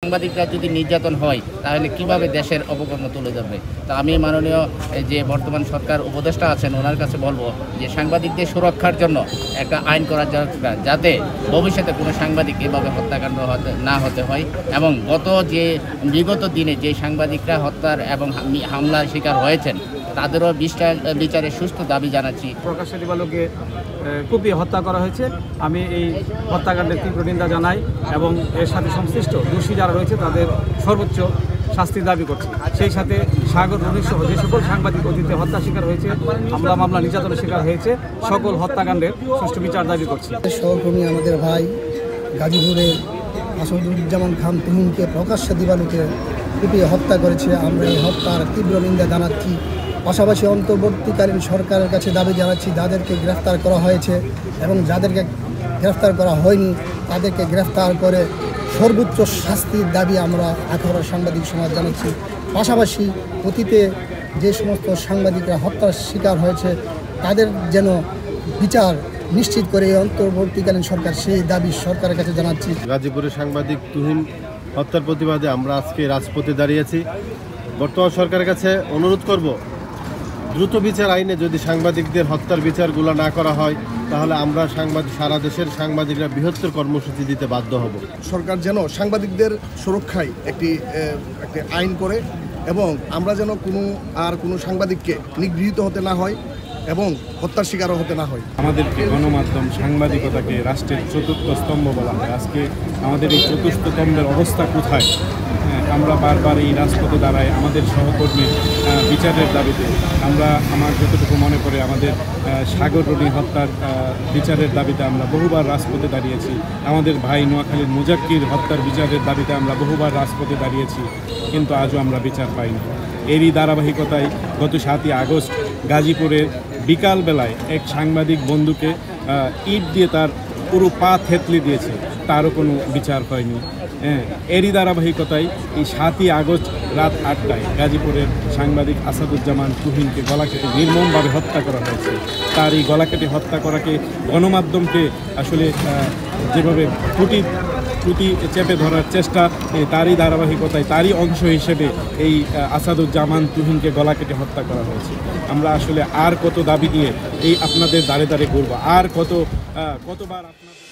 সাংবাদিকরা যদি নির্যাতন হয় তাহলে কিভাবে দেশের অবকর্ণ তুলে ধরবে। তা আমি মাননীয় যে বর্তমান সরকার উপদেষ্টা আছেন ওনার কাছে বলবো যে সাংবাদিকদের সুরক্ষার জন্য একটা আইন করা দরকার, যাতে ভবিষ্যতে কোনো সাংবাদিক এভাবে হত্যাকাণ্ড না হতে হয়। এবং বিগত দিনে যে সাংবাদিকরা হত্যার এবং হামলার শিকার হয়েছেন তাদেরও বিচারের সুস্থ দাবি জানাচ্ছি। প্রকাশ্যে দিবালোকে কুপিয়ে হত্যা করা হয়েছে। আমি এই হত্যাকাণ্ডের তীব্র নিন্দা জানাই এবং এর সাথে সংশ্লিষ্ট দোষী যারা রয়েছে তাদের সর্বোচ্চ শাস্তির দাবি করছি। সেই সাথে সাগর রনি সহ যে সকল সাংবাদিক অতীতে হত্যা শিকার হয়েছে, মামলা নির্যাতনের শিকার হয়েছে, সকল হত্যাকাণ্ডের সুষ্ঠু বিচার দাবি করছি। সহকর্মী আমাদের ভাই গাজীপুরের আসাদুজ্জামান খান তুহিনকে প্রকাশ্যে দিবালোকে কুপিয়ে হত্যা করেছে। আমরা এই হত্যার তীব্র নিন্দা জানাচ্ছি। পাশাপাশি অন্তর্বর্তীকালীন সরকারের কাছে দাবি জানাচ্ছি, যাদেরকে গ্রেফতার করা হয়েছে এবং যাদেরকে গ্রেফতার করা হয়নি তাদেরকে গ্রেফতার করে সর্বোচ্চ শাস্তির দাবি আমরা আখাউড়ার সাংবাদিক সমাজ জানাচ্ছি। পাশাপাশি অতীতে যে সমস্ত সাংবাদিকরা হত্যার শিকার হয়েছে তাদের যেন বিচার নিশ্চিত করে অন্তর্বর্তীকালীন সরকার সেই দাবি সরকারের কাছে জানাচ্ছি। গাজীপুরের সাংবাদিক তুহিন হত্যার প্রতিবাদে আমরা আজকে রাজপথে দাঁড়িয়েছি। বর্তমান সরকারের কাছে অনুরোধ করব, দ্রুত বিচার আইনে যদি সাংবাদিকদের হত্যার বিচারগুলো না করা হয় তাহলে আমরা সারা দেশের সাংবাদিকরা বৃহত্তর কর্মসূচি দিতে বাধ্য হব। সরকার যেন সাংবাদিকদের সুরক্ষায় একটি আইন করে এবং আমরা যেন কোনো সাংবাদিককে নিগৃহীত হতে না হয় এবং হত্যার শিকারও হতে না হয়। আমাদেরকে গণমাধ্যম সাংবাদিকতাকে রাষ্ট্রের চতুর্থ স্তম্ভ বলা হয়। আজকে আমাদের এই চতুর্থ স্তম্ভের অবস্থা কোথায়? আমরা বারবার এই রাজপথে দাঁড়াই আমাদের সহকর্মীর বিচারের দাবিতে। আমার যতটুকু মনে পড়ে আমাদের সাগর রনি হত্যার বিচারের দাবিতে আমরা বহুবার রাজপথে দাঁড়িয়েছি। আমাদের ভাই নোয়াখালীর মুজাক্কির হত্যার বিচারের দাবিতে আমরা বহুবার রাজপথে দাঁড়িয়েছি, কিন্তু আজও আমরা বিচার পাইনি। এরই ধারাবাহিকতায় গত 7ই আগস্ট গাজীপুরের বিকালবেলায় এক সাংবাদিক বন্ধুকে ইট দিয়ে তার পুরো পা থেতলে দিয়েছে, তারও কোনো বিচার হয়নি। এরই ধারাবাহিকতায় এই 7ই আগস্ট রাত 8টায় গাজীপুরের সাংবাদিক আসাদুজ্জামান তুহিনকে গলা কেটে নির্মমভাবে হত্যা করা হয়েছে। তার এই গলা কেটে হত্যা করাকে গণমাধ্যমকে আসলে যেভাবে ত্রুটি চেপে ধরার চেষ্টা, তারই ধারাবাহিকতায় তারই অংশ হিসেবে এই আসাদুজ্জামান তুহিনকে গলা কেটে হত্যা করা হয়েছে। আমরা আসলে আর কত দাবি দিয়ে এই আপনাদের দাঁড়ে ঘুরবো, আর কতবার আপনাদের